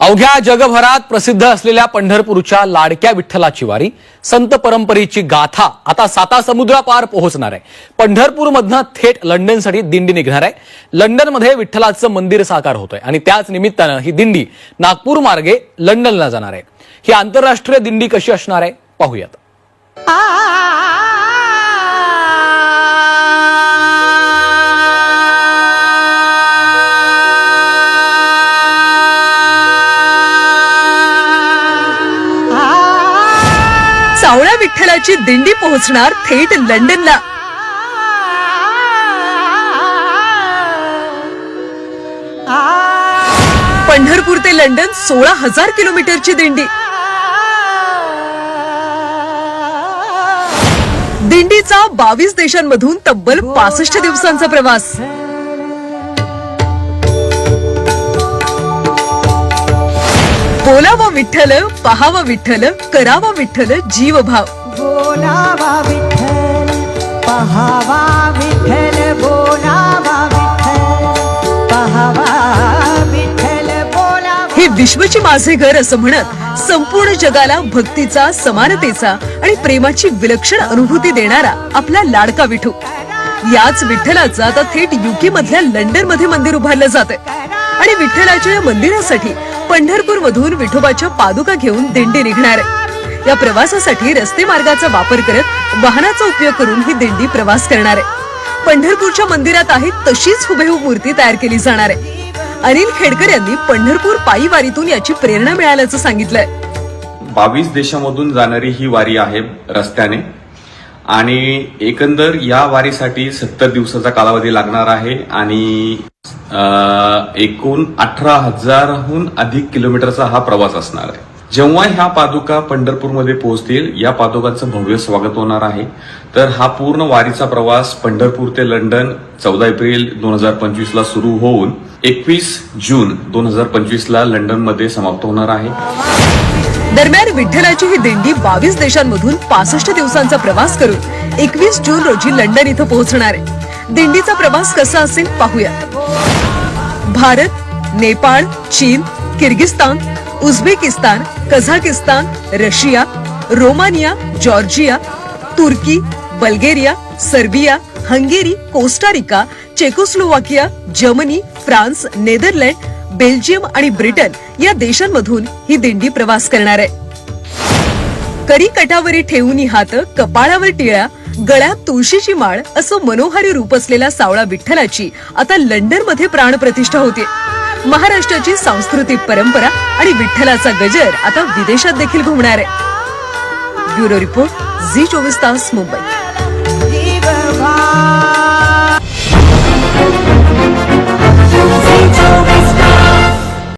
अवघ्या जगभरात प्रसिद्ध असलेल्या पंढरपूरच्या लाडक्या विठ्ठलाची वारी, संत परंपरेची गाथा आता 7 समुद्रापार पोहोचणार आहे. पंढरपूरमधनं थेट लंडनसाठी दिंडी निघणार आहे. लंडनमध्ये विठ्ठलाचं मंदिर साकार होतंय आणि त्याच निमित्तानं ही दिंडी नागपूर मार्गे लंडनला जाणार आहे. ही आंतरराष्ट्रीय दिंडी कशी असणार आहे पाहूयात. सावळ्या विठ्ठलाची दिंडी पोहोचणार थेट लंडनला. पंढरपूर ते लंडन 16,000 किलोमीटरची दिंडी. दिंडीचा 22 देशांमधून तब्बल 65 दिवसांचा प्रवास. बोलावा विठ्ठल, पहावा विठ्ठल, करावा विठ्ठल जीवभाव. बोलावा विठ्ठल, पहावा विठ्ठल, बोलावा विठ्ठल, पहावा विठ्ठल, बोलावा. हे विश्वची माझे घर असं म्हणत संपूर्ण जगाला भक्तीचा, समानतेचा आणि प्रेमाची विलक्षण अनुभूती देणारा आपला लाडका विठू. याच विठ्ठलाचं आता थेट युके मधल्या लंडन मध्ये मंदिर उभारलं जातंय आणि विठ्ठलाच्या या मंदिरासाठी पंढरपूर मधून विठोबाच्या पादुका घेऊन दिंडी निघणार आहे. या प्रवासासाठी रस्ते मार्गाचा वापर करत वाहनाचा उपयोग करून ही दिंडी प्रवास करणार आहे. पंढरपूरच्या मंदिरात आहे तशीच हुबेहूब मूर्ती तयार केली जाणार आहे. अनिल खेडकर यांनी पंढरपूर पायी वारीतून याची प्रेरणा मिळाल्याचं सांगितलंय. 22 देशामधून जाणारी ही वारी आहे रस्त्याने आणि एकंदर या वारीसाठी 70 दिवसाचा कालावधी लागणार आहे आणि एकूण 18,000हून अधिक किलोमीटरचा हा प्रवास असणार आहे. जेव्हा ह्या पादुका पंढरपूरमध्ये पोहोचतील, या पादुकांचं भव्य स्वागत होणार आहे. तर हा पूर्ण वारीचा प्रवास पंढरपूर ते लंडन 14 एप्रिल 2025 ला सुरू होऊन 21 जून 2025 ला लंडनमध्ये समाप्त होणार आहे. दरम्यान विठ्ठलाची ही दिंडी 22 देशांमधून 65 दिवसांचा प्रवास करून 21 जून रोजी लंडन इथं पोहोचणार आहे. दिंडीचा प्रवास कसा असेल पाहूयात. भारत, नेपाळ, चीन, Kyrgyzstan, Uzbekistan, Kazakhstan, Russia, Romania, Georgia, तुर्की, Bulgaria, Serbia, Hungary, Costa Rica, Czechoslovakia, Germany, France, Netherland, Belgium आणि ब्रिटन या देशांमधून ही दिंडी प्रवास करणार आहे. करी कटावरी ठेवून हात, कपाळावर टिळा, गळ्यात तुळशीची माळ असं मनोहारी रूप असलेल्या सावळा विठ्ठलाची आता लंडन मध्ये प्राणप्रतिष्ठा होते. महाराष्ट्राची सांस्कृतिक परंपरा आणि विठ्ठलाचा गजर आता विदेशात देखील घुमणार आहे. ब्युरो रिपोर्ट, झी 24 तास, मुंबई.